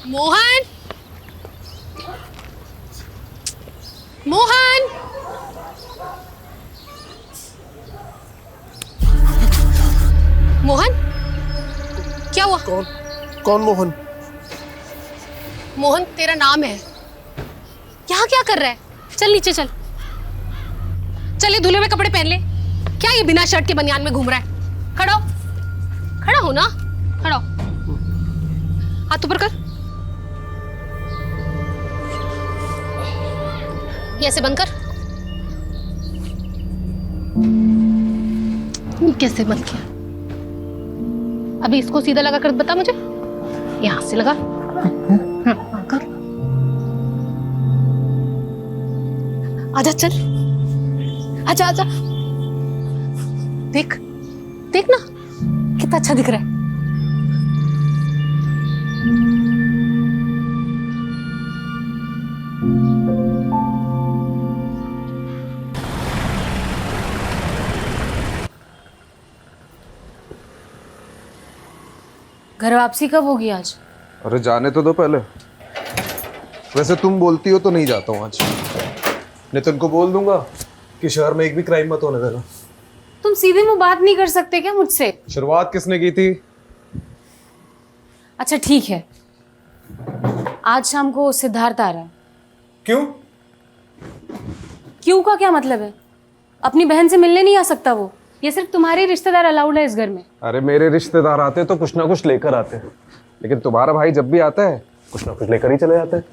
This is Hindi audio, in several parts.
मोहन, मोहन, मोहन, क्या हुआ? कौन कौन मोहन? मोहन तेरा नाम है। यहाँ क्या कर रहा है? चल नीचे चल। चल ये धुले हुए कपड़े पहन ले। क्या ये बिना शर्ट के बनियान में घूम रहा है? खड़ा हो, खड़ा हो ना, खड़ा हो। हाथ ऊपर कर, ये ऐसे बंद कर। ये कैसे बंद किया? अभी इसको सीधा लगा कर बता मुझे। यहां से लगा। हाँ, कर। आजा चल, आजा आजा। देख देख ना कितना अच्छा दिख रहा है। घर वापसी कब होगी आज? अरे जाने तो दो पहले। वैसे तुम बोलती हो तो नहीं जाता हूँ आज। नितिन को बोल दूंगा कि शहर में एक भी क्राइम मत होने देना। तुम सीधे मुंह बात नहीं कर सकते क्या मुझसे? शुरुआत किसने की थी? अच्छा ठीक है, आज शाम को सिद्धार्थ आ रहा है। क्यों? क्यों का क्या मतलब है? अपनी बहन से मिलने नहीं आ सकता वो? ये सिर्फ तुम्हारे रिश्तेदार अलाउड है इस घर में। अरे मेरे रिश्तेदार आते तो कुछ ना कुछ लेकर आते हैं, लेकिन तुम्हारा भाई जब भी आता है कुछ ना कुछ लेकर ही चले जाते हैं।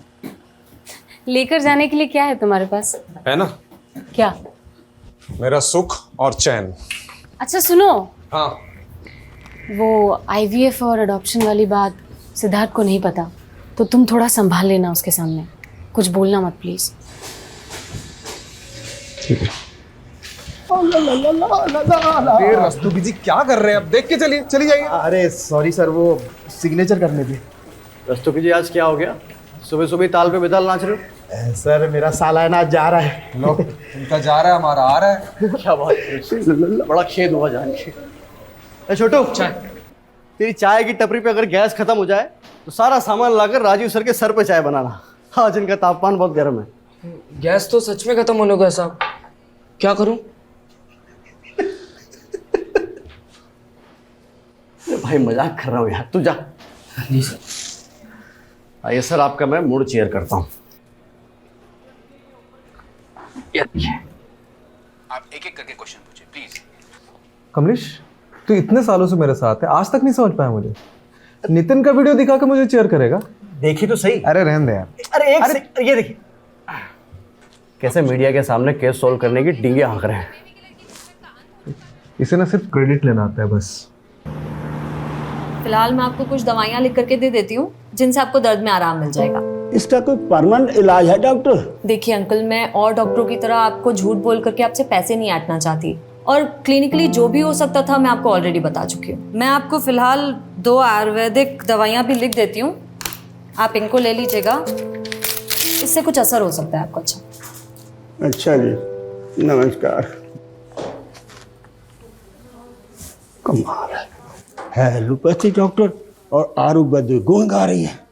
लेकर जाने के लिए क्या है तुम्हारे पास? है ना, क्या? मेरा सुख और चैन। अच्छा सुनो, हाँ। वो IVF और अडॉप्शन वाली बात सिद्धार्थ को नहीं पता, तो तुम थोड़ा संभाल लेना उसके सामने। कुछ बोलना मत प्लीज। ठीक है। अरे रस्तोगी जी क्या कर रहे हैं? अब देख के चलिए, चली जाइए। अरे सॉरी सर, वो सिग्नेचर करने थे। रस्तोगी जी आज क्या हो गया? सुबह सुबह ताल पे बेताल नाच रहे हो? सर मेरा सालाना आज जा रहा है। लो, उनका जा रहा है, हमारा आ रहा है। क्या बात है, बड़ा खेद हुआ जान के। ए छोटू, तेरी चाय की टपरी पे अगर गैस खत्म हो जाए तो सारा सामान लाकर राजीव सर के सर पे चाय बनाना। आज इनका तापमान बहुत गर्म है। गैस तो सच में खत्म होने को है साहब, क्या करूं? भाई मजाक कर रहा हूँ यार, तू जा। जी सर। आइए सर, आपका मैं मूड चेयर करता हूँ। आप एक एक करके क्वेश्चन पूछिए प्लीज। कमलेश, तू इतने सालों से मेरे साथ है, आज तक नहीं समझ पाया मुझे। नितिन का वीडियो दिखा के मुझे चेयर करेगा? देखी तो सही। अरे रहने दे यार। अरे ये देखिए कैसे मीडिया के सामने केस सोल्व करने की डींगे हाँक रहे हैं। इसे ना सिर्फ क्रेडिट लेना आता है बस। फिलहाल मैं आपको कुछ दवाइयाँ लिख करके दे देती हूँ जिनसे आपको दर्द में आराम मिल जाएगा। इसका कोई परमानेंट इलाज है डॉक्टर? देखिए अंकल, मैं और डॉक्टरों की तरह आपको झूठ बोल करके आपसे पैसे नहीं ऐंठना चाहती, और क्लिनिकली जो भी हो सकता था मैं आपको ऑलरेडी बता चुकी हूँ। मैं आपको फिलहाल 2 आयुर्वेदिक दवाइयाँ भी लिख देती हूँ, आप इनको ले लीजिएगा, इससे कुछ असर हो सकता है आपको। अच्छा जी, नमस्कार। कमाल है एलोपैथी डॉक्टर और आयुर्वेदिक गुण गा रही है।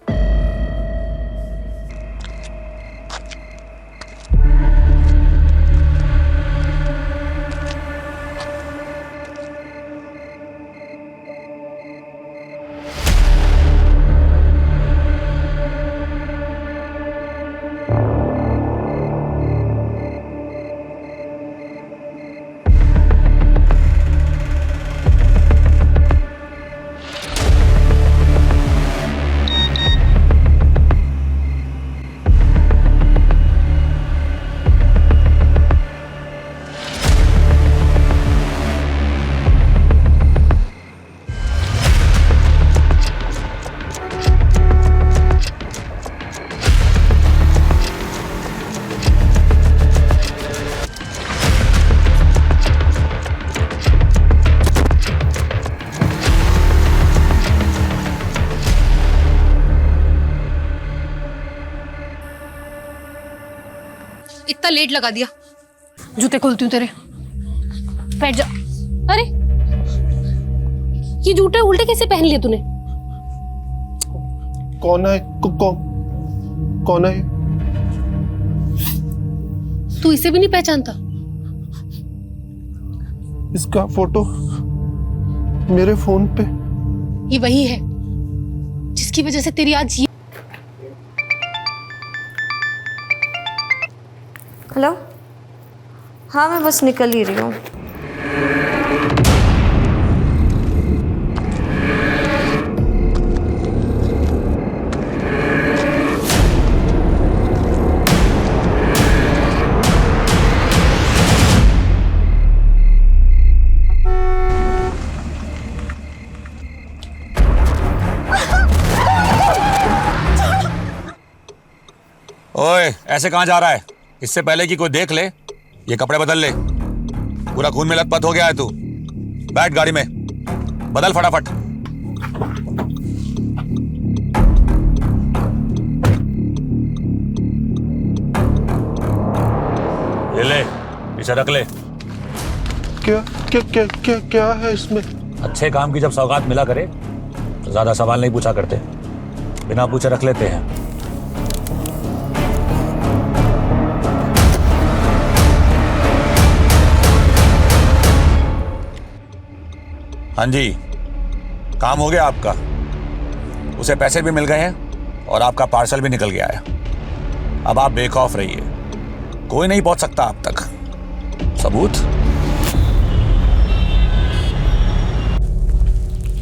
इतना लेट लगा दिया, जूते खोलती हूँ तेरे। बैठ जा। अरे ये जूते उल्टे कैसे पहन लिए तूने? कौन है? कौन है? तू इसे भी नहीं पहचानता? इसका फोटो मेरे फोन पे। ये वही है जिसकी वजह से तेरी आज ये। हेलो, हाँ मैं बस निकल ही रही हूँ। ओए, ऐसे कहाँ जा रहा है? इससे पहले कि कोई देख ले, ये कपड़े बदल ले। पूरा खून में लथपथ हो गया है तू। बैठ गाड़ी में, बदल फटाफट। ये ले, इसे रख ले। क्या क्या क्या क्या क्या है इसमें? अच्छे काम की जब सौगात मिला करे तो ज्यादा सवाल नहीं पूछा करते, बिना पूछे रख लेते हैं। हाँ जी, काम हो गया आपका। उसे पैसे भी मिल गए हैं और आपका पार्सल भी निकल गया है। अब आप बेखौफ रहिए, कोई नहीं पहुंच सकता आप तक। सबूत?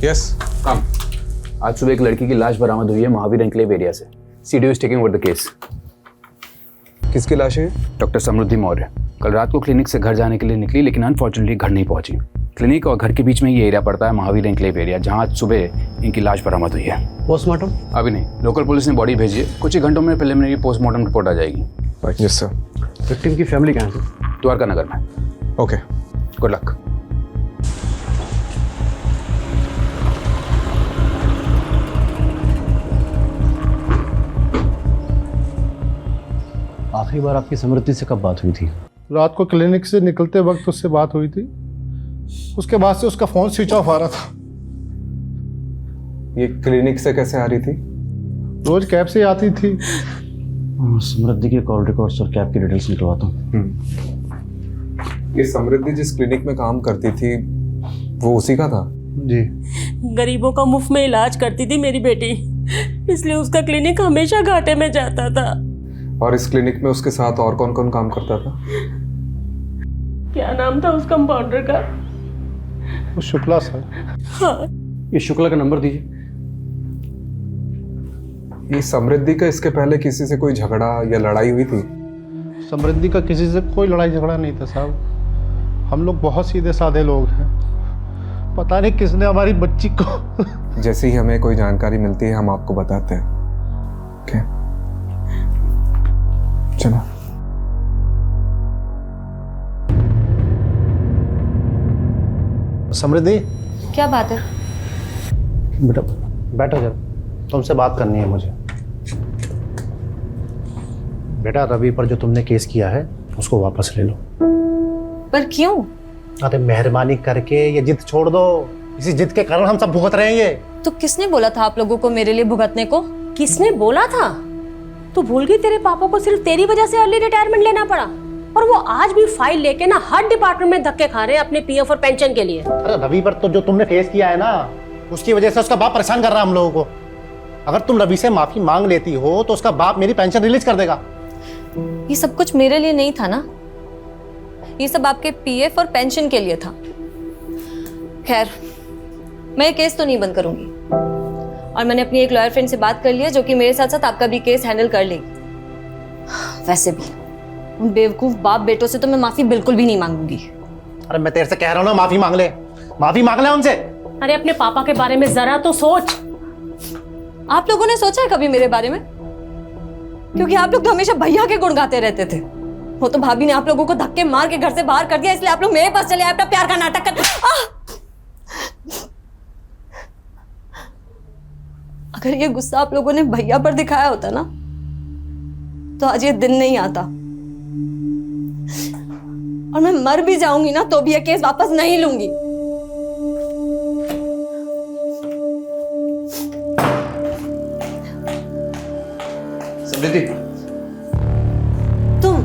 यस, कम। आज सुबह एक लड़की की लाश बरामद हुई है महावीर एन्क्लेव एरिया से। CDO is taking over the case. किसकी लाश है? डॉक्टर समृद्धि मौर्य कल रात को क्लिनिक से घर जाने के लिए निकली, लेकिन अनफॉर्चुनेटली घर नहीं पहुंची। क्लिनिक और घर के बीच में ये एरिया पड़ता है, महावीर एन्क्लेव एरिया, जहां आज सुबह इनकी लाश बरामद हुई है। पोस्टमार्टम अभी नहीं, लोकल पुलिस ने बॉडी भेजी है। कुछ ही घंटों में प्रिलिमिनरी पोस्टमार्टम रिपोर्ट आ जाएगी। Yes sir. विक्टिम की फैमिली कहाँ है? द्वारका नगर में। Okay, good luck. आखिरी बार आपकी समृद्धि से कब बात हुई थी? रात को क्लिनिक से निकलते वक्त उससे बात हुई थी। उसके बाद से उसका फोन स्विच ऑफ आ रहा था। ये क्लिनिक से कैसे आ रही थी? रोज कैब से आती थी। समृद्धि के कॉल रिकॉर्ड्स और कैब की डिटेल्स निकलवाता हूँ। ये समृद्धि जिस क्लिनिक में काम करती थी वो उसी का था? जी। गरीबों का मुफ्त में इलाज करती थी मेरी बेटी, इसलिए उसका क्लिनिक हमेशा घाटे में जाता था। और इस क्लिनिक में उसके साथ और कौन कौन काम करता था? क्या नाम था उस कंपाउंडर का? वो शुक्ला सर। हाँ। ये शुक्ला का नंबर दीजिए। ये समृद्धि का इसके पहले किसी से कोई झगड़ा या लड़ाई हुई थी? समृद्धि का किसी से कोई लड़ाई झगड़ा नहीं था साहब। हम लोग बहुत सीधे साधे लोग हैं। पता नहीं किसने हमारी बच्ची को जैसे ही हमें कोई जानकारी मिलती है हम आपको बताते हैं। ओके, चलो। समृद्धि, क्या बात है? बेटा बैठो जरा, तुमसे बात करनी है मुझे। बेटा रवि पर जो तुमने केस किया है उसको वापस ले लो। पर क्यों? अरे मेहरबानी करके ये जिद छोड़ दो। इसी जिद के कारण हम सब भुगत रहे हैं ये। तो किसने बोला था आप लोगों को मेरे लिए भुगतने को? किसने बोला था? तू भूल गई तेरे पापा को सिर्फ तेरी वजह से अर्ली रिटायरमेंट लेना पड़ा, और वो आज भी फाइल लेके ना हर डिपार्टमेंट में धक्के खा रहे हैं अपने पीएफ और पेंशन के लिए। अरे रवि पर तो जो तुमने फेस किया है ना, उसकी वजह से उसका बाप परेशान कर रहा है हम लोगों को। अगर तुम रवि से माफी मांग लेती हो तो उसका बाप मेरी पेंशन रिलीज कर देगा। ये सब कुछ मेरे लिए नहीं था ना, ये सब आपके पीएफ और पेंशन के लिए था। खैर, मैं ये केस तो नहीं बंद करूंगी, और मैंने अपनी एक लॉयर फ्रेंड से बात कर लिया जो कि मेरे साथ साथ आपका भी केस हैंडल कर लेगी। वैसे भी उन बेवकूफ बाप बेटों से तो मैं माफी बिल्कुल भी नहीं मांगूंगी। अरे मैं तेरे से कह रहा हूँ ना, माफी मांग ले उनसे। अरे अपने पापा के बारे में जरा तो सोच। आप लोगों ने सोचा है कभी मेरे बारे में? क्योंकि आप लोग तो हमेशा भैया के गुण गाते रहते थे। वो तो भाभी ने आप लोगों को धक्के मार के घर से बाहर कर दिया, इसलिए आप लोग मेरे पास चले आए अपना प्यार का नाटक कर। अगर ये गुस्सा आप लोगों ने भैया पर दिखाया होता ना, तो आज ये दिन नहीं आता, और मैं मर भी जाऊंगी ना तो भी ये केस वापस नहीं लूंगी। समृद्धि, तुम।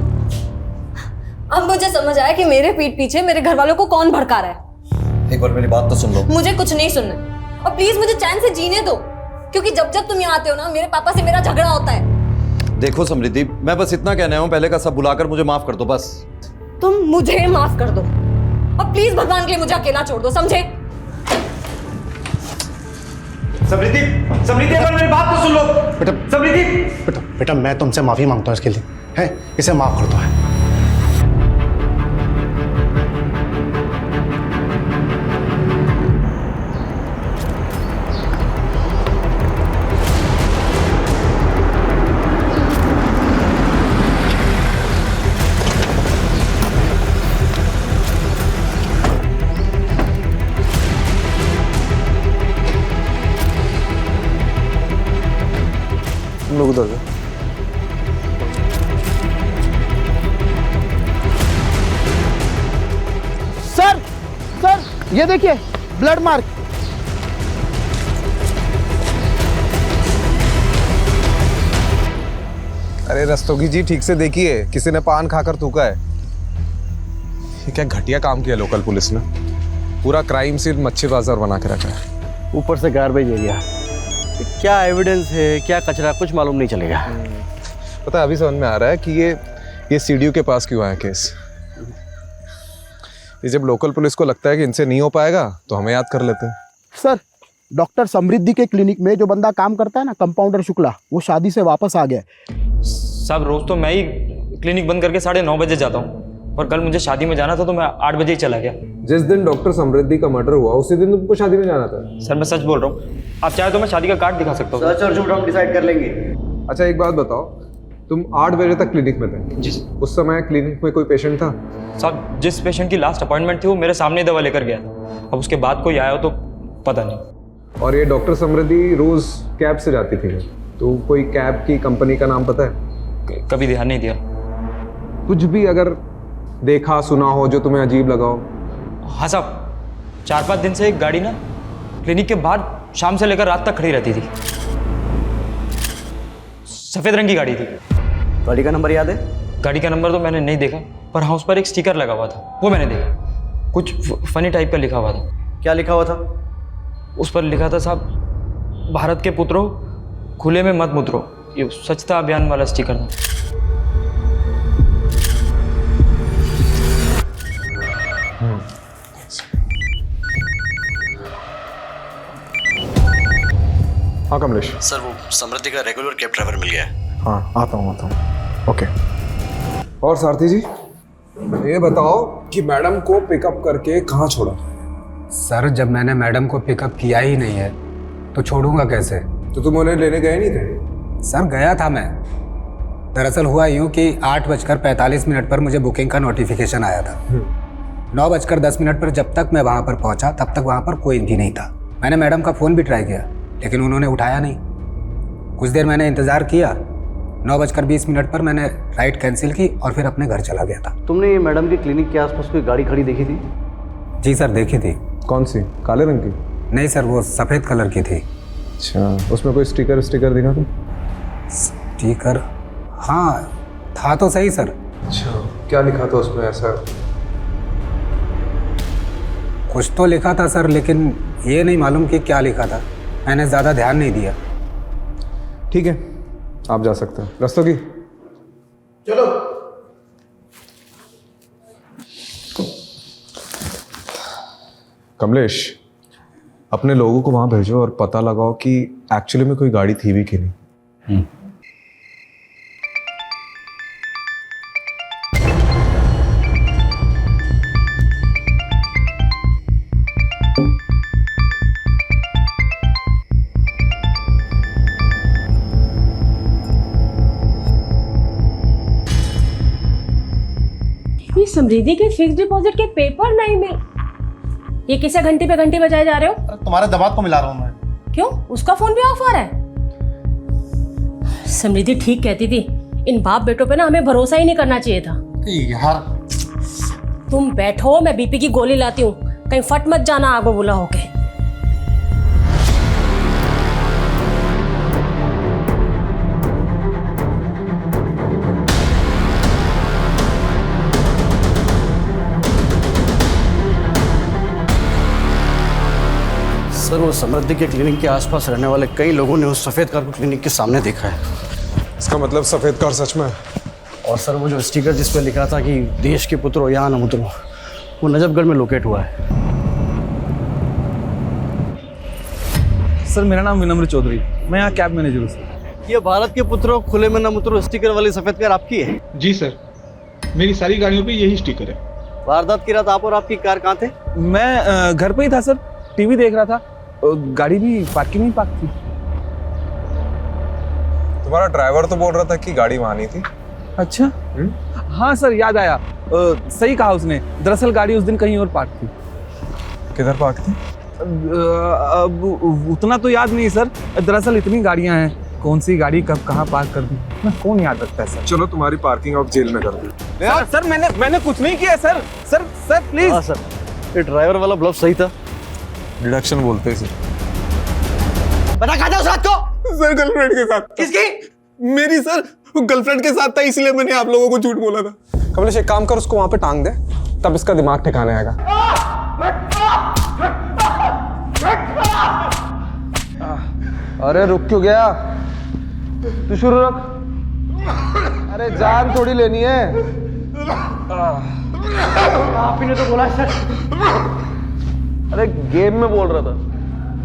अब मुझे समझ आया कि मेरे पीठ पीछे मेरे घर वालों को कौन भड़का रहा है। एक बार मेरी बात तो सुन लो। मुझे कुछ नहीं सुनना, और प्लीज मुझे चैन से जीने दो, क्योंकि जब जब तुम यहाँ आते हो ना, मेरे पापा से मेरा झगड़ा होता है। देखो समृद्धि, मैं बस इतना कहना हूँ, पहले का सब भुलाकर मुझे माफ कर दो बस। तुम मुझे माफ कर दो, और प्लीज भगवान के लिए मुझे अकेला छोड़ दो, समझे? समृद्धि, समृद्धि एक बार मेरी बात तो सुन लो। बेटा समृद्धि, बेटा बेटा मैं तुमसे माफ़ी मांगता हूँ इसके लिए, है इसे माफ़ कर दो। है तुम लोग उधर जाओ। सर सर ये देखिए ब्लड मार्क। अरे रस्तोगी जी, ठीक से देखिए, किसी ने पान खाकर थूका है। ये क्या घटिया काम किया लोकल पुलिस ने, पूरा क्राइम सीन मच्छी बाजार बना के रखा है। ऊपर से गार्बेज एरिया, क्या एविडेंस है क्या कचरा कुछ मालूम नहीं चलेगा। पता है, अभी समझ में आ रहा है कि ये सीडीओ के पास क्यों आया केस। ये जब लोकल पुलिस को लगता है कि इनसे नहीं हो पाएगा तो हमें याद कर लेते हैं। सर डॉक्टर समृद्धि के क्लिनिक में जो बंदा काम करता है ना, कंपाउंडर शुक्ला, वो शादी से वापस आ गया। साहब रोज तो मैं ही क्लिनिक बंद करके 9:30 बजे जाता हूँ, पर कल मुझे शादी में जाना था तो मैं 8 बजे ही चला गया। जिस दिन डॉक्टर समृद्धि का मर्डर हुआ उसी दिन तुमको शादी में जाना था। सर मैं सच बोल रहा हूँ, आप चाहे तो मैं शादी का कार्ड दिखा सकता हूँ। सच और झूठ हम डिसाइड कर लेंगे। अच्छा एक बात बताओ, तुम 8 बजे तक क्लिनिक में थे? जी। उस समय क्लिनिक में कोई पेशेंट था? साहब जिस पेशेंट की लास्ट अपॉइंटमेंट थी वो मेरे सामने दवा लेकर गया था, अब उसके बाद कोई आया हो तो पता नहीं। और ये डॉक्टर समृद्धि रोज कैब से जाती थी, तो कोई कैब की कंपनी का नाम पता है? कभी ध्यान नहीं दिया। कुछ भी अगर देखा सुना हो जो तुम्हें अजीब लगा हो? हाँ साहब, 4-5 दिन से एक गाड़ी ना क्लिनिक के बाहर शाम से लेकर रात तक खड़ी रहती थी। सफेद रंग की गाड़ी थी। गाड़ी का नंबर याद है? गाड़ी का नंबर तो मैंने नहीं देखा, पर हाँ उस पर एक स्टिकर लगा हुआ था, वो मैंने देखा। कुछ फनी टाइप का लिखा हुआ था। क्या लिखा हुआ था? उस पर लिखा था साहब, भारत के पुत्रों खुले में मत मुतरो। ये स्वच्छता अभियान वाला स्टिकर था। हाँ कमलेश। सर वो समृद्धि का रेगुलर कैब ड्राइवर मिल गया है। हाँ आता हूँ ओके। और सारथी जी ये बताओ कि मैडम को पिकअप करके कहाँ छोड़ा? सर जब मैंने मैडम को पिकअप किया ही नहीं है तो छोड़ूंगा कैसे? तो तुम उन्हें लेने गए नहीं थे? सर गया था मैं। दरअसल हुआ यूँ कि 8:45 पर मुझे बुकिंग का नोटिफिकेशन आया था। 9:10 पर जब तक मैं वहाँ पर पहुँचा तब तक वहाँ पर कोई भी नहीं था। मैंने मैडम का फ़ोन भी ट्राई किया लेकिन उन्होंने उठाया नहीं। कुछ देर मैंने इंतज़ार किया। 9:20 पर मैंने राइड कैंसिल की और फिर अपने घर चला गया था। तुमने मैडम के क्लिनिक के आसपास कोई गाड़ी खड़ी देखी थी? जी सर देखी थी। कौन सी? काले रंग की? नहीं सर वो सफ़ेद कलर की थी। अच्छा उसमें कोई स्टिकर दिखा था? स्टिकर हाँ था तो सही सर। अच्छा क्या लिखा था उसमें ऐसा? कुछ तो लिखा था सर लेकिन ये नहीं मालूम कि क्या लिखा था, मैंने ज़्यादा ध्यान नहीं दिया। ठीक है आप जा सकते हैं। रस्तोगी चलो। कमलेश अपने लोगों को वहां भेजो और पता लगाओ कि एक्चुअली में कोई गाड़ी थी भी कि नहीं। ये समृद्धि के फिक्स डिपॉजिट के पेपर नहीं मिल। ये किसे घंटे पे घंटे बजाए जा रहे हो? तुम्हारे दमाद को मिला रहा हूँ मैं। क्यों? उसका फोन भी ऑफ आ रहा है। समृद्धि ठीक कहती थी, इन बाप बेटों पे ना हमें भरोसा ही नहीं करना चाहिए था। यार तुम बैठो, मैं बीपी की गोली लाती हूँ, कहीं फट मत जाना आगो बुला होके। सर वो समृद्धि के क्लिनिक के आसपास रहने वाले कई लोगों ने उस सफ़ेद कार को क्लिनिक के सामने देखा है। इसका मतलब सफेद कार सच में है? और सर वो जो स्टिकर जिस पर लिखा था कि देश के पुत्रो यहाँ न उतरो, वो नजफगढ़ में लोकेट हुआ है। सर मेरा नाम विनम्र चौधरी, मैं यहाँ कैब मैनेजर हूँ सर। ये भारत के पुत्रों खुले में न उतरो स्टिकर वाली सफ़ेद कार आपकी है? जी सर, मेरी सारी गाड़ियों पे यही स्टिकर है। वारदात की रात आप और आपकी कार कहाँ थे? मैं घर पे ही था सर, टीवी देख रहा था, गाड़ी भी पार्किंग में पार्क थी। तुम्हारा ड्राइवर तो बोल रहा था कि गाड़ी वहां नहीं थी। अच्छा हाँ सर, याद आया, सही कहा उसने, दरअसल गाड़ी उस दिन कहीं और पार्क थी। किधर पार्क थी? अब उतना तो याद नहीं सर, दरअसल इतनी गाड़ियां हैं, कौन सी गाड़ी कब कहाँ पार्क कर दी ना, कौन याद रखता है सर। चलो तुम्हारी पार्किंग अब जेल में कर दी। सर मैंने कुछ नहीं किया सर, सर प्लीज। हाँ सर, ये ड्राइवर वाला ब्लफ सही था। डिडक्शन बोलते हैं सर। बता कहाँ था उस रात को? सर गर्लफ्रेंड के साथ। किसकी? मेरी सर, गर्लफ्रेंड के साथ था, इसलिए मैंने आप लोगों को झूठ बोला था। कमलेश एक काम कर, उसको वहां पे टांग दे, तब इसका दिमाग ठिकाने आएगा। अरे रुक क्यों गया? तू शुरू रख। अरे जान थोड़ी लेनी है। आप ही ने तो बोला सर। अरे गेम में बोल रहा था।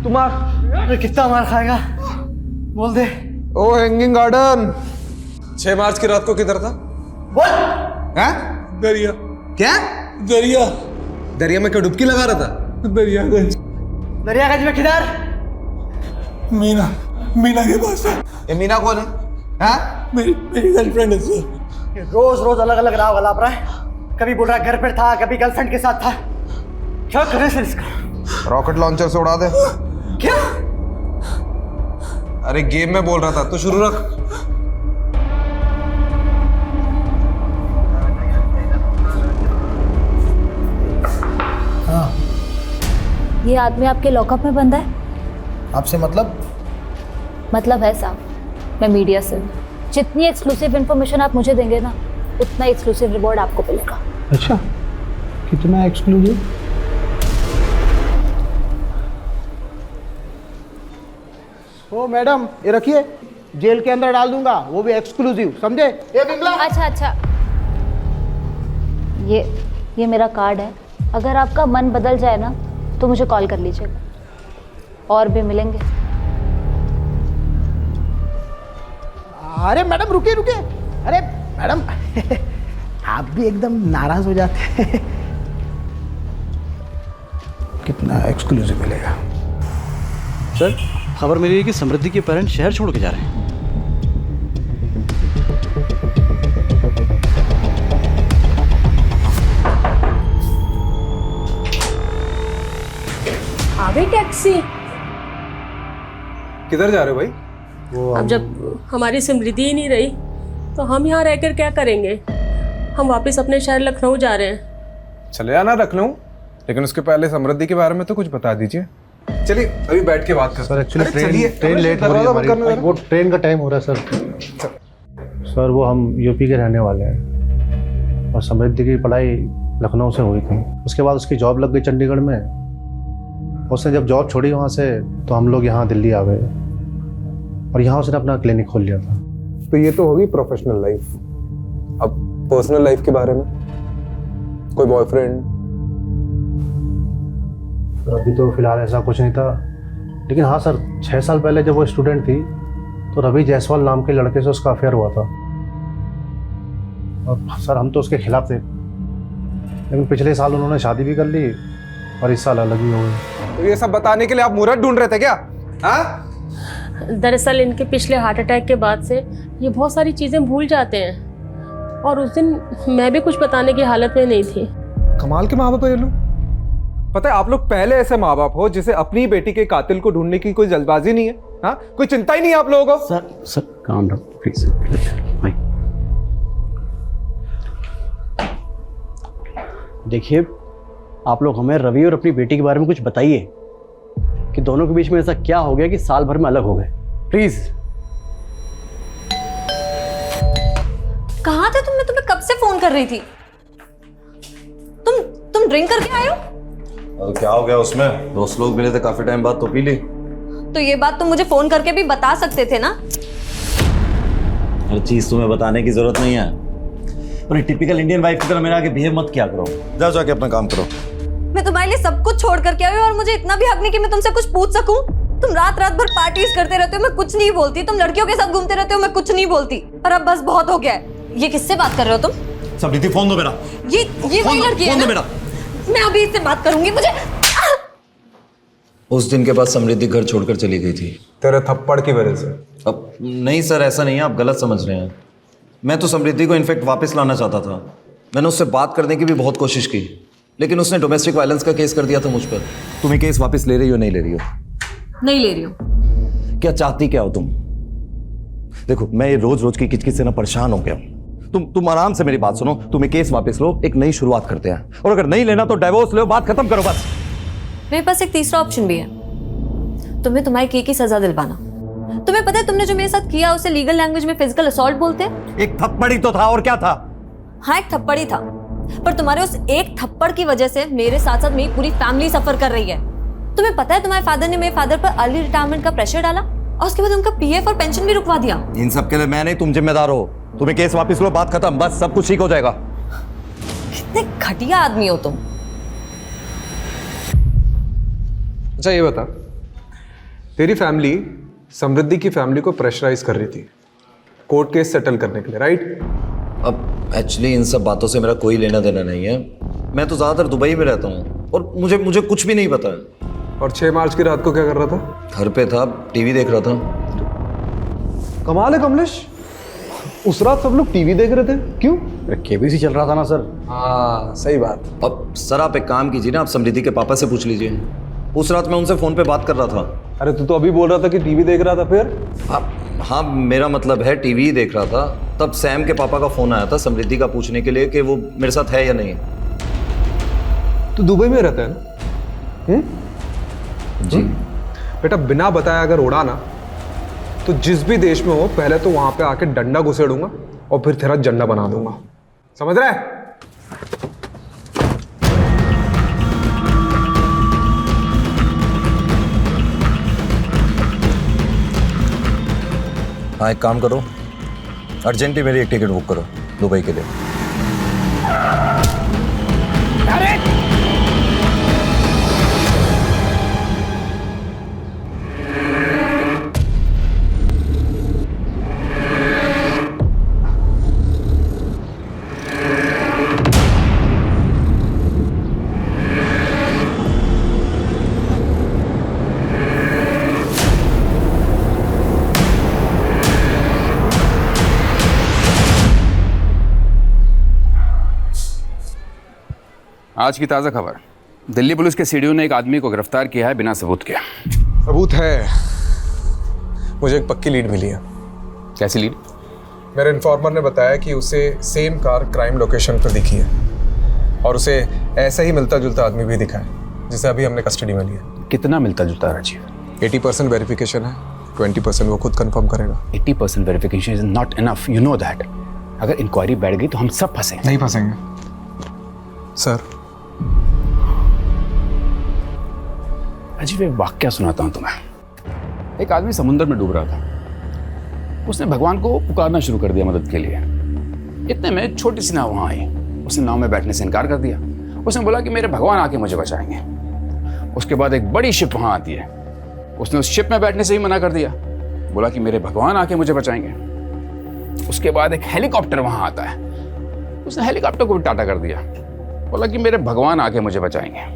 तुम अरे कितना मार खाएगा बोल दे। ओ हैंगिंग गार्डन 6 मार्च की रात को किधर था? बोल। हैं? दरिया। क्या? दरिया। दरिया में क्या डुबकी लगा रहा था? दरियागंज। दरियागंज में किधर? मीना के पास है। ये मीना कौन है? हाँ? मेरी गर्लफ्रेंड है सर। रोज रोज अलग अलग राह गलाप रहा है, कभी बोल रहा है घर पर था, कभी गर्लफ्रेंड के साथ था। क्या करे सर इसका? रॉकेट लॉन्चर से उड़ा दे। क्या? अरे गेम में बोल रहा था, तो शुरू रख। हाँ। ये आदमी आपके लॉकअप में बंद है? आपसे मतलब? मतलब है साहब, मैं मीडिया से हूँ। जितनी एक्सक्लूसिव इन्फॉर्मेशन आप मुझे देंगे ना, उतना एक्सक्लूसिव रिवॉर्ड आपको मिलेगा। अच्छा, कितना एक्सक्लूसिव? ओ मैडम, ये रखिए, जेल के अंदर डाल दूंगा, वो भी एक्सक्लूसिव, समझे? ये बिमला। अच्छा, ये मेरा कार्ड है, अगर आपका मन बदल जाए ना तो मुझे कॉल कर लीजिएगा, और भी मिलेंगे। अरे मैडम रुकिए। अरे मैडम आप भी एकदम नाराज हो जाते हैं। कितना एक्सक्लूसिव मिलेगा? सर खबर मिली है कि समृद्धि के पेरेंट्स शहर छोड़ के जा रहे हैं। आ गई टैक्सी। किधर जा रहे हो भाई? अब जब हमारी समृद्धि ही नहीं रही तो हम यहाँ रहकर क्या करेंगे? हम वापस अपने शहर लखनऊ जा रहे हैं। चले आना लखनऊ, लेकिन उसके पहले समृद्धि के बारे में तो कुछ बता दीजिए। चलिए अभी बैठ के बात करते हैं। सर एक्चुअली ट्रेन लेट हो रही है हमारी, वो ट्रेन का टाइम हो रहा है सर। सर वो हम यूपी के रहने वाले हैं और समृद्धि की पढ़ाई लखनऊ से हुई थी, उसके बाद उसकी जॉब लग गई चंडीगढ़ में। उसने जब जॉब छोड़ी वहाँ से तो हम लोग यहाँ दिल्ली आ गए और यहाँ उसने अपना क्लिनिक खोल लिया था। तो ये तो होगी प्रोफेशनल लाइफ। अब पर्सनल लाइफ के बारे में? कोई बॉयफ्रेंड? अभी तो फिलहाल ऐसा कुछ नहीं था, लेकिन हाँ सर 6 साल पहले जब वो स्टूडेंट थी तो रवि जायसवाल नाम के लड़के से उसका अफेयर हुआ था और सर हम तो उसके खिलाफ थे, लेकिन पिछले साल उन्होंने शादी भी कर ली और इस साल अलग ही हो गई। तो ये सब बताने के लिए आप मुहूर्त ढूंढ रहे थे क्या? हाँ? दरअसल इनके पिछले हार्ट अटैक के बाद से ये बहुत सारी चीज़ें भूल जाते हैं और उस दिन मैं भी कुछ बताने की हालत में नहीं थी। कमाल के माँ बाप है ये लोग। पता है आप लोग पहले ऐसे माँ बाप हो जिसे अपनी बेटी के कातिल को ढूंढने की कोई जल्दबाजी नहीं है। हाँ, कोई चिंता ही नहीं है आप लोगों को। सर काम डाउन प्लीज भाई। देखिए आप लोग हमें रवि और अपनी बेटी के बारे में कुछ बताइए कि दोनों के बीच में ऐसा क्या हो गया कि साल भर में अलग हो गए, प्लीज। कहाँ थे तुम? मैं तुम्हें कब से फोन कर रही थी। तुम ड्रिंक करके आए हो? तो क्या हो गया उसमें? दोस्त लोग मिले थे काफी टाइम बाद, तो पी ली। तो ये बात तुम मुझे फोन करके भी बता सकते थे ना। हर चीज तुम्हें बताने की जरूरत नहीं है। और एक टिपिकल इंडियन वाइफ की तरह मेरे आगे बिहेव मत किया करो। जाओ जाके अपना काम करो। मैं तुम्हारे लिए सब कुछ छोड़ करके आई हूँ और मुझे इतना भी हक नहीं कि मैं तुमसे कुछ पूछ सकूं। तुम रात रात भर पार्टीज करते रहते हो, मैं कुछ नहीं बोलती। तुम लड़कियों के साथ घूमते रहते हो, मैं कुछ नहीं बोलती। और अब बस बहुत हो गया है। ये किससे बात कर रहे हो तुम? समृद्धि फोन दो मेरा। ये वही लड़की है ना? मैं अभी इससे बात करूंगी। मुझे उस दिन के बाद समृद्धि घर छोड़कर चली गई थी। तेरे थप्पड़ की वजह से? अब नहीं सर, ऐसा नहीं है, आप गलत समझ रहे हैं। मैं तो समृद्धि को इनफैक्ट वापस लाना चाहता था। मैंने उससे बात करने की भी बहुत कोशिश की, लेकिन उसने डोमेस्टिक वायलेंस का केस कर दिया था मुझ पर। तुम्हें केस वापस ले रही हो? नहीं ले रही हो? नहीं ले रही हूँ। क्या चाहती क्या हो तुम? देखो, मैं ये रोज रोज की किचकिच से ना परेशान हो गया। तुम आराम से मेरी बात सुनो। तुम्हें केस वापस लो, एक नई शुरुआत करते हैं। और अगर नहीं लेना तो डाइवोर्स लो, बात खत्म करो बस। मेरे पास एक तीसरा ऑप्शन भी है। तुम्हें तुम्हारे किए की सजा दिलवाना। तुम्हें पता है तुमने जो मेरे साथ किया उसे लीगल लैंग्वेज में फिजिकल असॉल्ट बोलते हैं। एक थप्पड़ ही तो था, और क्या था? हाँ, एक थप्पड़ ही था, पर तुम्हारे उस एक थप्पड़ की वजह से मेरे साथ साथ मेरी पूरी फैमिली सफर कर रही है। तुम्हें पता है तुम्हारे फादर ने मेरे फादर पर अर्ली रिटायरमेंट का प्रेशर डाला और उसके बाद उनका पीएफ और पेंशन भी रुकवा दिया। इन सब के लिए मैं नहीं, तुम जिम्मेदार हो। तुम्हें केस वापस लो, बात खत्म, बस सब कुछ ठीक हो जाएगा। कितने घटिया आदमी हो तुम। अच्छा ये बता, तेरी फैमिली समृद्धि की फैमिली को प्रेशराइज कर रही थी कोर्ट केस सेटल करने के लिए, राइट? अब एक्चुअली इन सब बातों से मेरा कोई लेना देना नहीं है। मैं तो ज़्यादातर दुबई में रहता हूँ और मुझे कुछ भी नहीं पता है। और 6 मार्च की रात को क्या कर रहा था? घर पे था, टीवी देख रहा था। कमाल है कमलेश, उस रात सब लोग टीवी देख रहे थे, क्यों? केबीसी चल रहा था ना सर। हाँ सही बात। अब सर आप एक काम कीजिए ना, आप समृद्धि के पापा से पूछ लीजिए। उस रात मैं उनसे फ़ोन पे बात कर रहा था। अरे तू तो अभी बोल रहा था कि टीवी देख रहा था, फिर? हाँ मेरा मतलब है टीवी देख रहा था। तब सैम के पापा का फ़ोन आया था समृद्धि का पूछने के लिए कि वो मेरे साथ है या नहीं। तू दुबई में रहता है ना? जी बेटा, बिना बताया अगर उड़ा ना तो जिस भी देश में हो पहले तो वहां पे आके डंडा घुसेड़ूंगा और फिर तेरा झंडा बना दूंगा, समझ रहा है? हाँ एक काम करो, अर्जेंटली मेरी एक टिकट बुक करो दुबई के लिए। आज की ताज़ा खबर, दिल्ली पुलिस के सीडीओ ने एक आदमी को गिरफ्तार किया है बिना सबूत के। सबूत है, मुझे एक पक्की लीड मिली है। कैसी लीड? मेरे इन्फॉर्मर ने बताया कि उसे सेम कार क्राइम लोकेशन पर दिखी है और उसे ऐसा ही मिलता जुलता आदमी भी दिखा है जिसे अभी हमने कस्टडी में लिया। कितना मिलता जुलता है राजीव? 80% वेरिफिकेशन है, 20% वो खुद कंफर्म करेगा। 80% verification is not enough, you know that. अगर इंक्वायरी बैठ गई तो हम सब फंसेंगे। नहीं फंसेंगे सर। अजीब एक वाक्या सुनाता हूं तुम्हें। एक आदमी समुद्र में डूब रहा था। उसने भगवान को पुकारना शुरू कर दिया मदद के लिए। इतने में छोटी सी नाव वहां आई। उसने नाव में बैठने से इनकार कर दिया। उसने बोला कि मेरे भगवान आके मुझे बचाएंगे। उसके बाद एक बड़ी शिप वहां आती है। उसने उस शिप में बैठने से ही मना कर दिया, बोला कि मेरे भगवान आके मुझे बचाएंगे। उसके बाद एक हेलीकॉप्टर वहां आता है। उसने हेलीकॉप्टर को भी टाटा कर दिया, बोला कि मेरे भगवान आके मुझे बचाएंगे।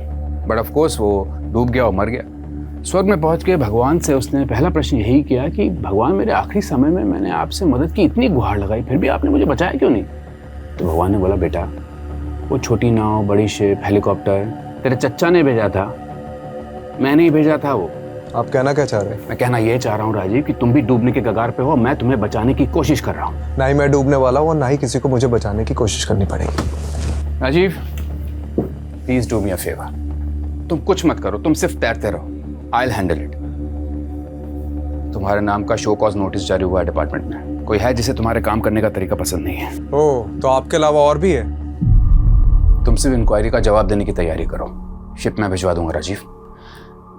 बट ऑफ कोर्स वो डूब गया और मर गया। स्वर्ग में पहुंच के भगवान से उसने पहला प्रश्न यही किया कि भगवान मेरे आखिरी समय में मैंने आपसे मदद की इतनी गुहार लगाई, फिर भी आपने मुझे बचाया क्यों नहीं? तो भगवान ने बोला, बेटा वो छोटी नाव, बड़ी शिप, हेलीकॉप्टर तेरे चच्चा ने भेजा था, मैंने ही भेजा था। वो आप कहना क्या चाह रहे हैं? मैं कहना ये चाह रहा हूँ राजीव कि तुम भी डूबने के कगार पे हो। मैं तुम्हें बचाने की कोशिश कर रहा हूँ। ना ही मैं डूबने वाला हूँ और ना ही किसी को मुझे बचाने की कोशिश करनी पड़ेगी। Rajiv please do me a favour. तुम कुछ मत करो, तुम सिर्फ तैरते रहो। I will handle it. तुम्हारे नाम का शो कॉज नोटिस जारी हुआ है डिपार्टमेंट में। कोई है जिसे तुम्हारे काम करने का तरीका पसंद नहीं है? ओह, तो आपके अलावा और भी है? तुम सिर्फ इंक्वायरी का जवाब देने की तैयारी करो। शिप में भिजवा दूंगा Rajiv.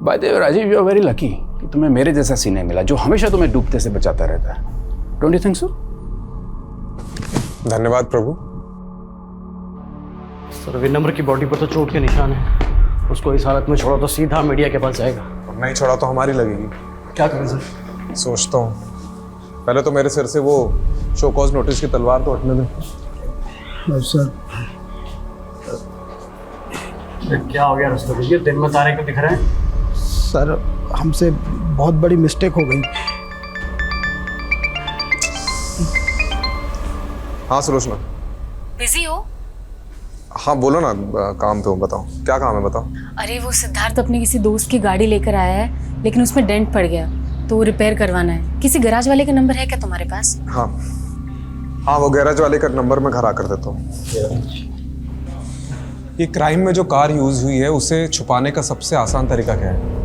By the way Rajiv, you are very lucky कि तुम्हें मेरे जैसा सीने मिला जो हमेशा तुम्हें डूबते से बचाता रहता है। Don't you think so? धन्यवाद प्रभु। सर विनम्र की बॉडी पर तो चोट के निशान है, उसको इस हालत में छोड़ा तो सीधा मीडिया के पास जाएगा। और नहीं छोड़ा तो हमारी लगेगी। क्या करें सर? सोचता हूँ पहले तो मेरे सिर से वो शो कॉज नोटिस की तलवार तो हटने दे। सर क्या हो गया रस्तों भैया, दिन में तारे क्यों दिख रहे हैं? सर हमसे बहुत बड़ी मिस्टेक हो गई। हाँ सुलोचना। बिजी हो? हाँ बोलो ना, काम तो बताओ, क्या काम है बताओ। अरे वो सिद्धार्थ अपने किसी दोस्त की गाड़ी लेकर आया है, लेकिन उसमें डेंट पड़ गया तो वो रिपेयर करवाना है। किसी गैराज वाले का नंबर है क्या तुम्हारे पास? हाँ हाँ, वो गैराज वाले का नंबर मैं घर आकर देता हूँ। ये क्राइम में जो कार यूज हुई है उसे छुपाने का सबसे आसान तरीका क्या है?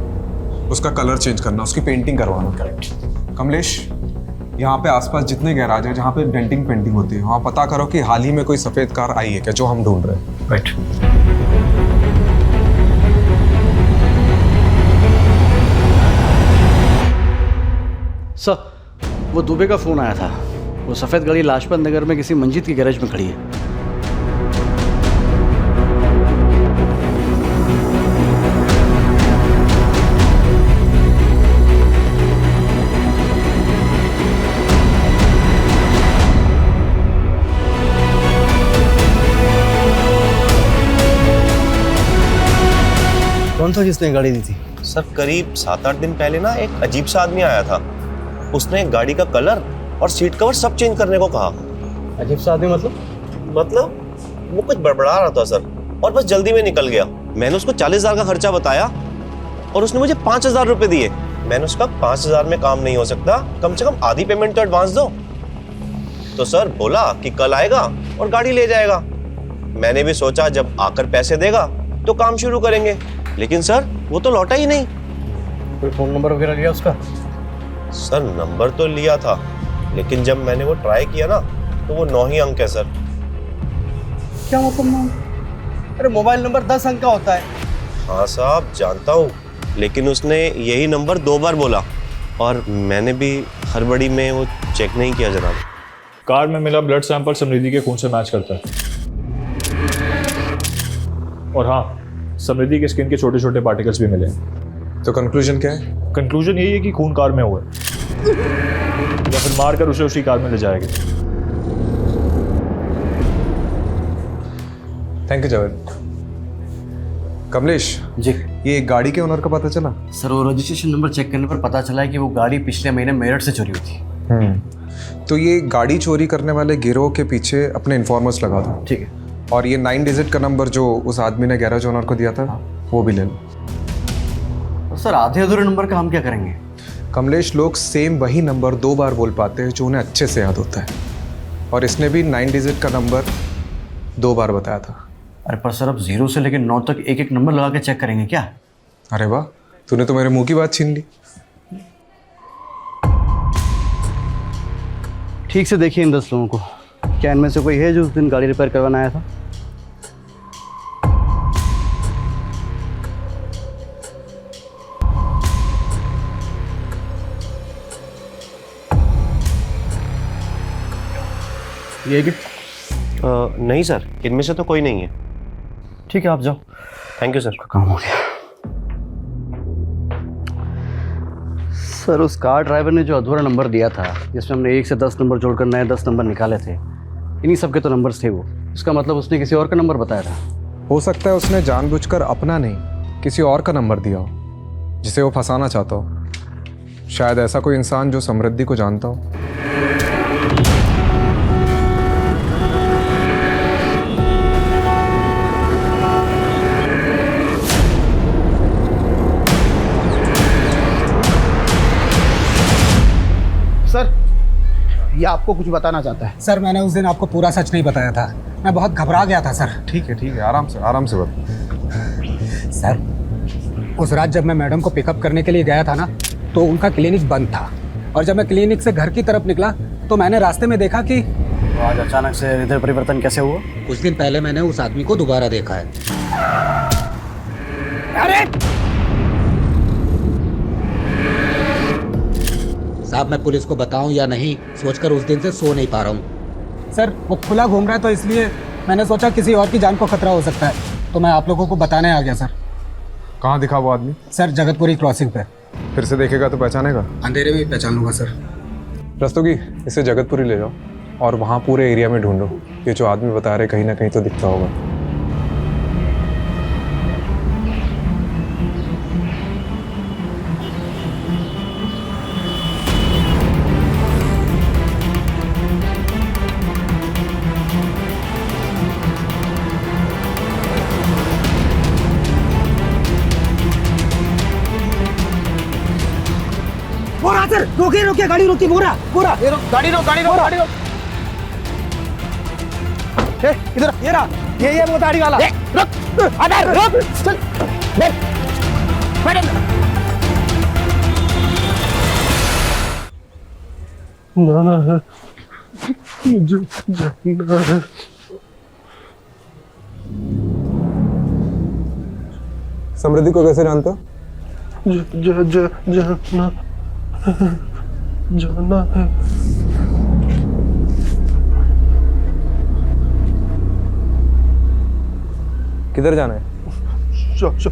उसका कलर चेंज करना, उसकी पेंटिंग करवाना। कमलेश, यहाँ पे आसपास जितने गैराज हैं जहाँ पे डेंटिंग पेंटिंग होती है, वहाँ पता करो कि हाल ही में कोई सफेद कार आई है क्या जो हम ढूंढ रहे हैं। राइट। सर वो दुबे का फोन आया था, वो सफेद गाड़ी लाजपत नगर में किसी मंजिल की गैरेज में खड़ी है। कौन सा किसने गाड़ी दी थी? सर करीब 7-8 दिन पहले ना एक अजीब सा आदमी आया था, उसने गाड़ी का कलर और सीट कवर सब चेंज करने को कहा। अजीब सा आदमी मतलब वो कुछ बड़बड़ा रहा था सर, और बस जल्दी में निकल गया। मैंने उसको 40,000 का खर्चा बताया और उसने मुझे 5,000 रुपए दिए। मैंने उसका 5,000 में काम नहीं हो सकता, कम से कम आधी पेमेंट तो एडवांस दो। तो सर बोला कि कल आएगा और गाड़ी ले जाएगा। मैंने भी सोचा जब आकर पैसे देगा तो काम शुरू करेंगे, लेकिन सर वो तो लौटा ही नहीं। कोई फोन नंबर वगैरह लिया उसका? सर नंबर तो लिया था, लेकिन जब मैंने वो ट्राई किया ना तो वो 9 ही अंक है सर। क्या मतलब? अरे मोबाइल नंबर 10 अंक का होता है। हाँ साहब जानता हूँ, लेकिन उसने यही नंबर 2 बार बोला और मैंने भी हड़बड़ी में वो चेक नहीं किया जनाब। कार में मिला ब्लड सैंपल समृद्धि के खून से मैच करता है। और हाँ, समृद्धि के स्किन के छोटे छोटे पार्टिकल्स भी मिले हैं। तो कंक्लूजन क्या है? कंक्लूजन यही है कि खून कार में हुआ है, या फिर मारकर उसे उसी कार में ले जाएंगे। Thank you Javed. कमलेश जी, ये गाड़ी के ओनर का पता चला? सर वो रजिस्ट्रेशन नंबर चेक करने पर पता चला है कि वो गाड़ी पिछले महीने मेरठ से चोरी हुई थी। तो ये गाड़ी चोरी करने वाले गिरोह के पीछे अपने इन्फॉर्मर्स लगा दो। ठीक है। और ये 9 डिजिट का नंबर जो उस आदमी ने गैराज ओनर को दिया था, वो भी ले लो। सर आधे अधूरे नंबर का हम क्या करेंगे? कमलेश, लोग सेम वही नंबर 2 बार बोल पाते हैं जो उन्हें अच्छे से याद होता है, और इसने भी 9 डिजिट का नंबर 2 बार बताया था। अरे पर सर अब 0 से लेकर 9 तक एक एक नंबर लगा के चेक करेंगे क्या? अरे वाह, तूने तो मेरे मुंह की बात छीन ली। ठीक से देखिए इन 10 लोगों को, क्या इनमें से कोई है जो उस दिन गाड़ी रिपेयर करवाना आया था? ये नहीं सर, इनमें से तो कोई नहीं है। ठीक है आप जाओ। Thank you sir. काम हो गया। सर उस कार ड्राइवर ने जो अधूरा नंबर दिया था, जिसमें हमने 1 से 10 नंबर जोड़कर नए 10 नंबर निकाले थे, इन्हीं सब के तो नंबर्स थे वो। इसका मतलब उसने किसी और का नंबर बताया था। हो सकता है उसने जानबूझकर अपना नहीं किसी और का नंबर दिया हो, जिसे वो फंसाना चाहता हो। शायद ऐसा कोई इंसान जो समृद्धि को जानता हो। सर ये आपको कुछ बताना चाहता है। सर मैंने उस दिन आपको पूरा सच नहीं बताया था, मैं बहुत घबरा गया था सर। ठीक है आराम से बता। सर उस रात जब मैं मैडम को पिकअप करने के लिए गया था ना, तो उनका क्लिनिक बंद था, और जब मैं क्लिनिक से घर की तरफ निकला तो मैंने रास्ते में देखा कि आज अचानक से हृदय परिवर्तन कैसे हुआ? कुछ दिन पहले मैंने उस आदमी को दोबारा देखा है। अरे साहब, मैं पुलिस को बताऊं या नहीं सोचकर उस दिन से सो नहीं पा रहा हूँ। सर वो खुला घूम रहा है तो इसलिए मैंने सोचा किसी और की जान को खतरा हो सकता है, तो मैं आप लोगों को बताने आ गया सर। कहाँ दिखा वो आदमी? सर जगतपुरी क्रॉसिंग पे। फिर से देखेगा तो पहचानेगा? अंधेरे में ही पहचान लूंगा सर। रस्तोगी, इसे जगतपुरी ले जाओ और वहाँ पूरे एरिया में ढूंढो। ये जो आदमी बता रहे कहीं ना कहीं तो दिखता होगा। बोरा सर, रोकिए गाड़ी रोकिए। बोरा गाड़ी रोक गाड़ी रोक। इधर ये रहा, ये वो दाढ़ी वाला। रुक अदर रुक चल बैठ जाना है, मुझे जाना है। समृद्धि को कैसे जानते हो? जाना है। किधर जाना है? शॉपिंग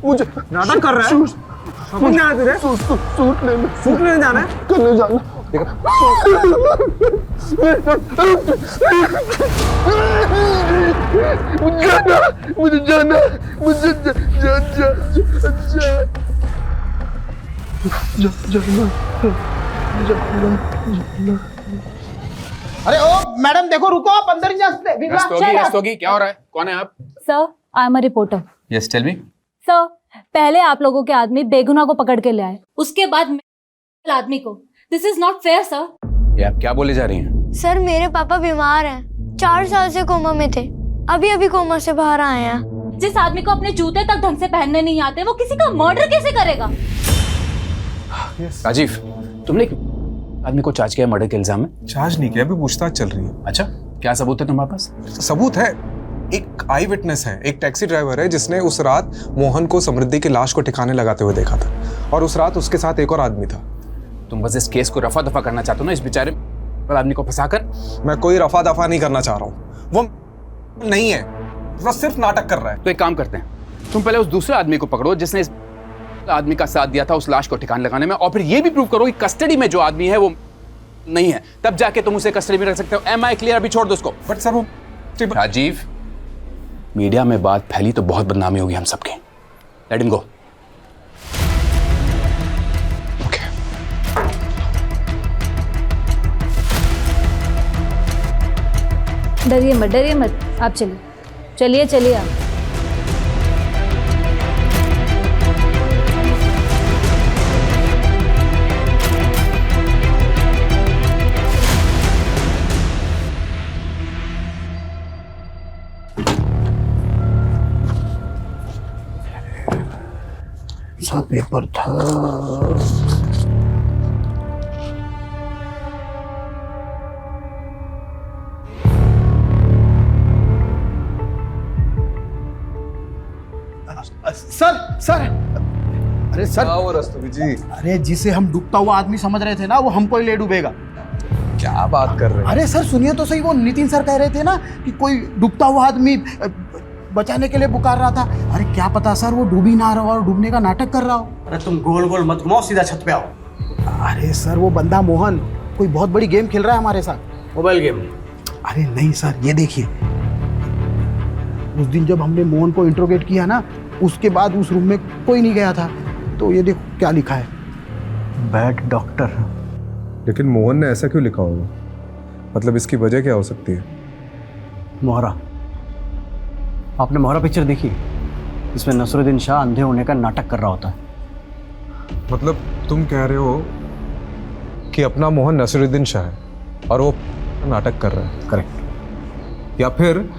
मुझे नाटक कर रहा है। शॉपिंग जाना है तुझे? सूट लेने जाना है? करने जाना। मुझे जाना अरे ओ मैडम देखो, रुको, आप अंदर ही जा सकते। रस्तोगी, क्या हो रहा है? कौन है आप? Sir, I am a reporter. Yes, tell me. Sir, पहले आप लोगों के आदमी बेगुनाह को पकड़ के ले आए, उसके बाद आदमी को। This is not fair sir. ये आप क्या बोले जा रही हैं? सर मेरे पापा बीमार हैं, 4 साल से कोमा में थे, अभी कोमा से बाहर आए हैं। जिस आदमी को अपने जूते तक ढंग से पहनने नहीं आते, वो किसी का मर्डर कैसे करेगा? राजीव, तुमने आदमी को चार्ज किया मर्डर के इल्जाम में? चार्ज नहीं किया, अभी पूछताछ चल रही है। अच्छा, क्या सबूत है तुम्हारे पास? सबूत है, एक आई विटनेस है, एक टैक्सी ड्राइवर है जिसने उस रात मोहन को समृद्धि की लाश को ठिकाने लगाते हुए देखा था, और उस रात उसके साथ एक और आदमी था। तुम बस इस केस को रफा दफा करना चाहते हो ना, इस बेचारे आदमी को फंसाकर? मैं कोई रफा दफा नहीं करना चाह रहा हूँ, वो नहीं है, वो सिर्फ नाटक कर रहा है। तो एक काम करते हैं, तुम पहले उस दूसरे आदमी को पकड़ो जिसने इस आदमी का साथ दिया था उस लाश को ठिकाने लगाने में, और फिर ये भी प्रूव करो कि कस्टडी में जो आदमी है वो नहीं है, तब जाके तुम उसे कस्टडी में रख सकते हो। Am I clear? अभी छोड़ दो उसको। बट सर वो राजीव, मीडिया में बात फैली तो बहुत बदनामी होगी हम सबकी। Let him go. डरिए मत, आप चलिए आप। सा पेपर था। सर अरे सर, वो रस्तोगी जी, अरे जिसे हम डूबता हुआ आदमी समझ रहे थे ना, वो हमको ही ले डूबेगा। क्या बात कर रहे हैं? अरे सर सुनिए तो सही, वो नितिन सर कह रहे थे ना कि कोई डूबता हुआ आदमी बचाने के लिए पुकार रहा था। अरे क्या पता सर वो डूब ही ना रहा हो और डूबने का नाटक कर रहा हो। अरे तुम गोल गोल मत घुमाओ, सीधा छत पे आओ। अरे सर वो बंदा मोहन कोई बहुत बड़ी गेम खेल रहा है हमारे साथ। Mobile game? अरे नहीं सर, ये देखिए, उस दिन जब हमने मोहन को इंट्रोगेट किया ना, उसके बाद उस रूम में कोई नहीं गया था। तो ये देखो क्या लिखा है, बैड डॉक्टर। लेकिन मोहन ने ऐसा क्यों लिखा होगा? मतलब इसकी वजह क्या हो सकती है? मोहरा, आपने मोहरा पिक्चर देखी? इसमें नसरुद्दीन शाह अंधे होने का नाटक कर रहा होता है। मतलब तुम कह रहे हो कि अपना मोहन नसरुद्दीन शाह है और वो नाटक कर रहा है? करेक्ट। या फिर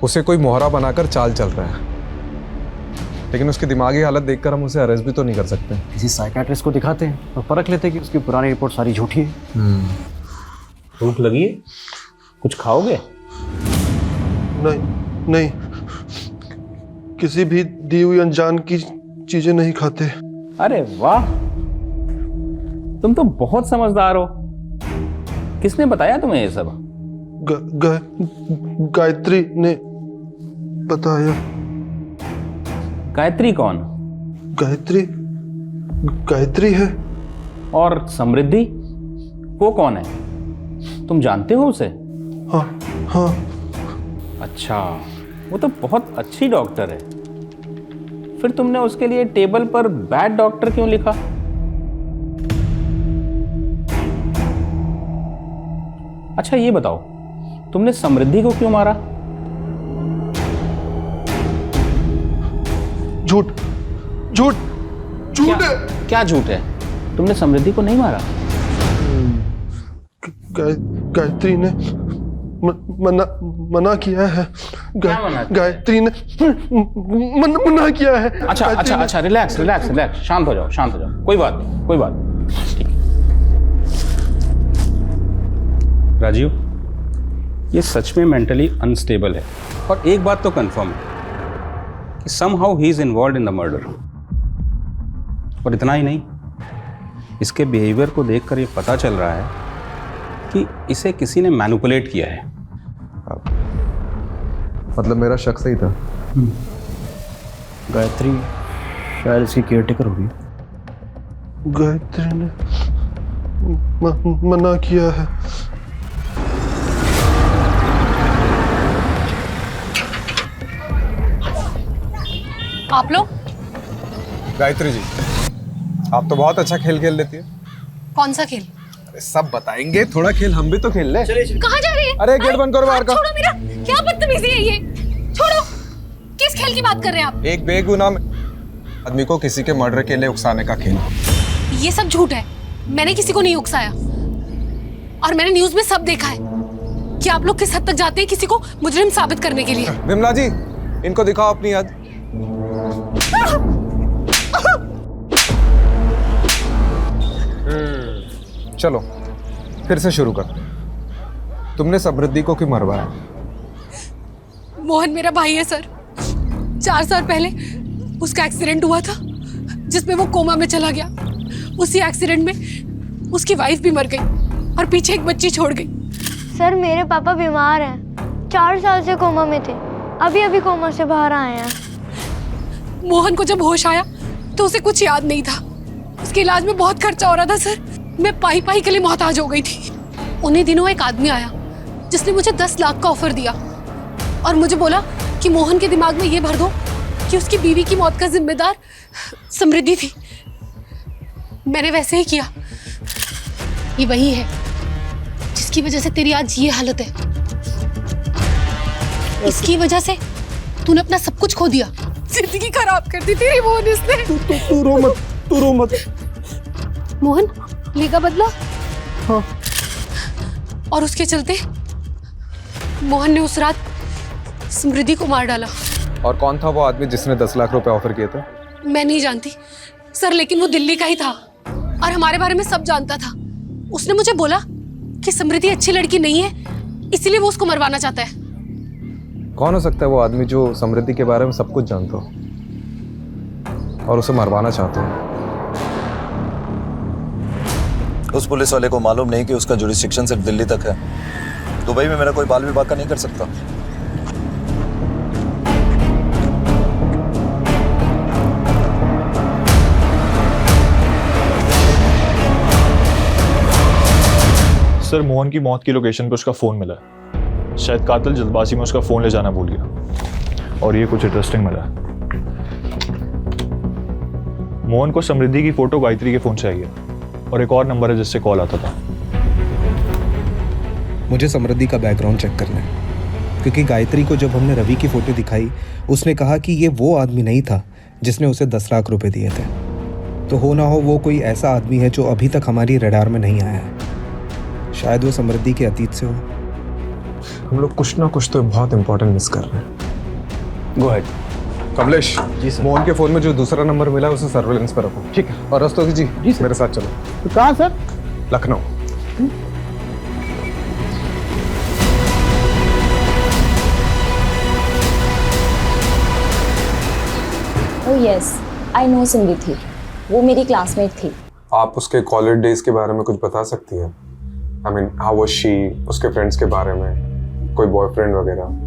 उसे कोई मोहरा बनाकर चाल चल रहा है, लेकिन उसकी दिमागी हालत देखकर हम उसे अरेस्ट भी तो नहीं कर सकते। किसी साइकियाट्रिस्ट को दिखाते हैं और परख लेते हैं कि उसकी पुरानी रिपोर्ट सारी झूठी है। भूख लगी है? कुछ खाओगे? नहीं नहीं, किसी भी दी हुई अनजान की चीजें नहीं खाते। अरे वाह, तुम तो बहुत समझदार हो। किसने बताया तुम्हें ये सब? गायत्री ने बताया। गायत्री कौन? गायत्री है। और समृद्धि, वो कौन है? तुम जानते हो उसे? हाँ। अच्छा, वो तो बहुत अच्छी डॉक्टर है। फिर तुमने उसके लिए टेबल पर बैड डॉक्टर क्यों लिखा? अच्छा ये बताओ, तुमने समृद्धि को क्यों मारा? झूठ झूठ झूठ है। क्या झूठ है? तुमने समृद्धि को नहीं मारा? गायत्री ने मना किया है। गायत्री ने मना किया है। अच्छा, रिलैक्स, शांत हो जाओ। कोई बात नहीं। ठीक है। राजीव, ये सच में मेंटली अनस्टेबल है। और एक बात तो कंफर्म है कि somehow he is involved in the murder. और इतना ही नहीं, इसके बिहेवियर को देखकर ये पता चल रहा है कि इसे किसी ने मैनिपुलेट किया है। मतलब मेरा शक सही था। गायत्री शायद इसकी केयरटेकर होगी। गायत्री ने मना किया है। आप लोग? गायत्री जी, आप तो बहुत अच्छा खेल खेल लेती है। कौन सा खेल? अरे सब बताएंगे, थोड़ा खेल हम भी तो खेल ले। कहाँ जा रही है? अरे गेट बंद करो बाहर का। छोड़ो मेरा, क्या बदतमीजी है ये? छोड़ो। किस खेल की बात कर रहे हैं आप? एक बेगुनाह आदमी को किसी के मर्डर के लिए उकसाने का खेल। ये सब झूठ है। मैंने किसी को नहीं उकसाया। और मैंने न्यूज में सब देखा है कि आप लोग किस हद तक जाते हैं किसी को मुजरिम साबित करने के लिए। विमला जी, इनको दिखाओ अपनी याद। चलो फिर से शुरू कर। तुमने समृद्धि को क्यों मरवाया? मोहन मेरा भाई है सर। 4 साल पहले उसका एक्सीडेंट हुआ था जिसमें वो कोमा में चला गया। उसी एक्सीडेंट में उसकी वाइफ भी मर गई और पीछे एक बच्ची छोड़ गई। सर मेरे पापा बीमार हैं, 4 साल से कोमा में थे, अभी कोमा से बाहर आए हैं। मोहन को जब होश आया तो उसे कुछ याद नहीं था। उसके इलाज में बहुत खर्चा हो रहा था सर। मैं पाई के लिए मोहताज हो गई थी। उन्हीं दिनों एक आदमी आया जिसने मुझे 10 लाख का ऑफर दिया और मुझे बोला कि मोहन के दिमाग में ये भर दो कि उसकी बीवी की मौत का जिम्मेदार समृद्धि थी। मैंने वैसे ही किया। ये वही है जिसकी वजह से तेरी आज ये हालत है। इसकी वजह से तूने अपना सब कुछ खो दिया। जिंदगी खराब कर दी तेरी मोहन इसने। तू रो मत। मोहन लेगा बदला? हाँ। और उसके चलते मोहन ने उस रात समृद्धि को मार डाला। और कौन था वो आदमी जिसने 10 लाख रुपए ऑफर किए थे? मैं नहीं जानती सर, लेकिन वो दिल्ली का ही था और हमारे बारे में सब जानता था। उसने मुझे बोला कि समृद्धि अच्छी लड़की नहीं है, इसीलिए वो उसको मरवाना चाहता है। कौन हो सकता है वो आदमी जो समृद्धि के बारे में सब कुछ जानता हो और उसे मरवाना चाहता हो? उस पुलिस वाले को मालूम नहीं कि उसका जुरिस्डिक्शन सिर्फ दिल्ली तक है। दुबई में मेरा कोई बाल विभाग का नहीं कर सकता। सर मोहन की मौत की लोकेशन पे उसका फ़ोन मिला है। शायद कातिल जल्दबाजी में उसका फ़ोन ले जाना भूल गया। और ये कुछ इंटरेस्टिंग मिला है। मोहन को समृद्धि की फ़ोटो गायत्री के फ़ोन से आई है और एक और नंबर है जिससे कॉल आता था। मुझे समृद्धि का बैकग्राउंड चेक करना है, क्योंकि गायत्री को जब हमने रवि की फ़ोटो दिखाई उसने कहा कि ये वो आदमी नहीं था जिसने उसे 10 लाख रुपए दिए थे। तो हो ना हो वो कोई ऐसा आदमी है जो अभी तक हमारी रडार में नहीं आया है। शायद वो समृद्धि के अतीत से हो। हम लोग कुछ ना कुछ तो बहुत इंपॉर्टेंट मिस कर रहे हैं। Go ahead. Kamlesh ji sir. Mohan के फोन में जो दूसरा नंबर मिला उसे सर्वेलेंस पर रखो। ठीक है। और रस्तोगी जी मेरे साथ चलो। तो कहाँ sir? Lucknow. Yes, I know Samriddhi, वो मेरी क्लासमेट थी। आप उसके कॉलेज डेज के बारे में कुछ बता सकती हैं? I mean how was she, उसके फ्रेंड्स के बारे में, कोई बॉयफ्रेंड वगैरह?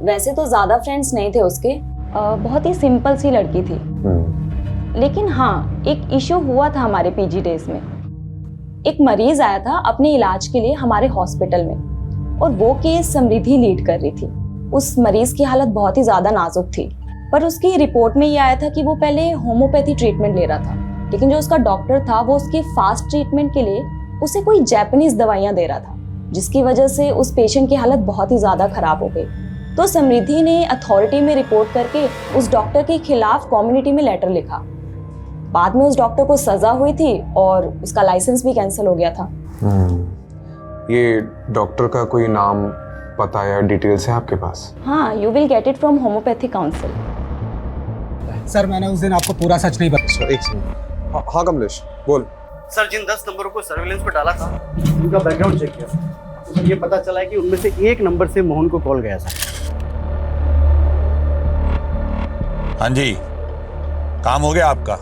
वैसे तो ज़्यादा फ्रेंड्स नहीं थे उसके, बहुत ही सिंपल सी लड़की थी। लेकिन हाँ, एक इशू हुआ था हमारे पीजी डेज में। एक मरीज आया था अपने इलाज के लिए हमारे हॉस्पिटल में, और वो केस समृद्धि लीड कर रही थी। उस मरीज की हालत बहुत ही ज़्यादा नाजुक थी, पर उसकी रिपोर्ट में ये आया था कि वो पहले होम्योपैथी ट्रीटमेंट ले रहा था, लेकिन जो उसका डॉक्टर था वो उसके फास्ट ट्रीटमेंट के लिए उसे कोई जापानीज दवाइयाँ दे रहा था, जिसकी वजह से उस पेशेंट की हालत बहुत ही ज़्यादा खराब हो गई। तो समृद्धि ने अथॉरिटी में रिपोर्ट करके उस डॉक्टर के खिलाफ कम्युनिटी में लेटर लिखा। बाद में उस डॉक्टर को सजा हुई थी और उसका लाइसेंस भी कैंसिल हो गया था। ये डॉक्टर का कोई नाम, पता या डिटेल्स है आपके पास? हाँ, you will get it from homeopathy council. Sir मैंने उस दिन आपको पूरा सच नहीं बताया। एक सेकंड। हाँ कमलेश बोल। सर, जिन 10 नंबरों को सर्विलेंस पर डाला था उनका बैकग्राउंड चेक किया, तो ये पता चला है कि उनमें से एक नंबर से मोहन को कॉल गया था। हाँ जी, काम हो गया आपका?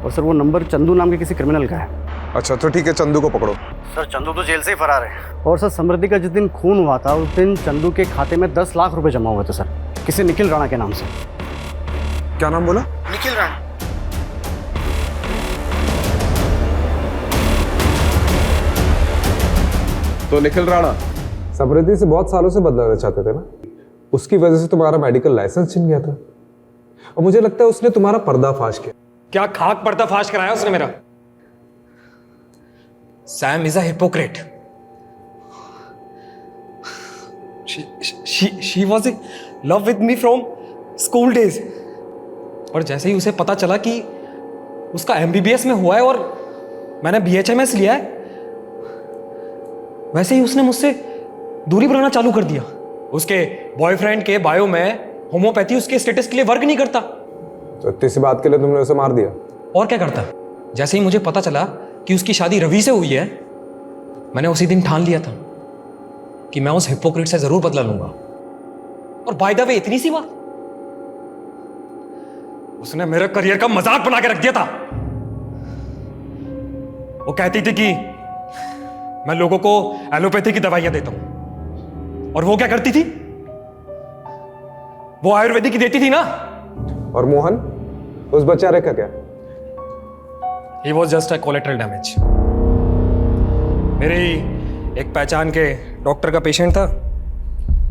और सर वो नंबर चंदू नाम के किसी क्रिमिनल का है। अच्छा तो ठीक है, चंदू को पकड़ो। सर चंदू तो जेल से ही फरार है। और सर समृद्धि का जिस दिन खून हुआ था उस दिन चंदू के खाते में 10 लाख रुपए जमा हुए थे सर, किसी निखिल राणा के नाम से। क्या नाम बोला? निखिल राणा। तो निखिल राणा समृद्धि से बहुत सालों से बदलाना चाहते थे ना, उसकी वजह से तुम्हारा मेडिकल लाइसेंस छिन गया था, और मुझे लगता है उसने तुम्हारा पर्दाफाश किया। क्या खाक पर्दाफाश कराया उसने मेरा? Sam is a hypocrite. She was in love with me from school days, और जैसे ही उसे पता चला कि उसका MBBS में हुआ है और मैंने BHMS लिया है, वैसे ही उसने मुझसे दूरी बनाना चालू कर दिया। उसके बॉयफ्रेंड के बायो में होम्योपैथी उसके स्टेटस के लिए वर्क नहीं करता। तो इतनी सी बात के लिए तुमने उसे मार दिया? और क्या करता? जैसे ही मुझे पता चला कि उसकी शादी रवि से हुई है, मैंने उसी दिन ठान लिया था कि मैं उस हिपोक्रेट से जरूर बदला लूंगा। और बाय द वे, इतनी सी बात, उसने मेरे करियर का मजाक बना के रख दिया था। वो कहती थी कि मैं लोगों को एलोपैथी की दवाइयां देता हूं, और वो क्या करती थी? वो आयुर्वेदिक की देती थी ना। और मोहन, उस बेचारे का क्या? He was just a collateral damage. मेरी एक पहचान के डॉक्टर का पेशेंट था।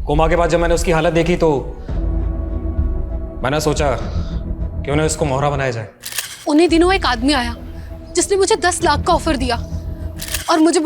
कोमा के बाद जब मैंने उसकी हालत देखी तो मैंने सोचा क्यों ना इसको मोहरा बनाया जाए। उन्हीं दिनों एक आदमी आया जिसने मुझे 10 लाख का ऑफर दिया और मुझे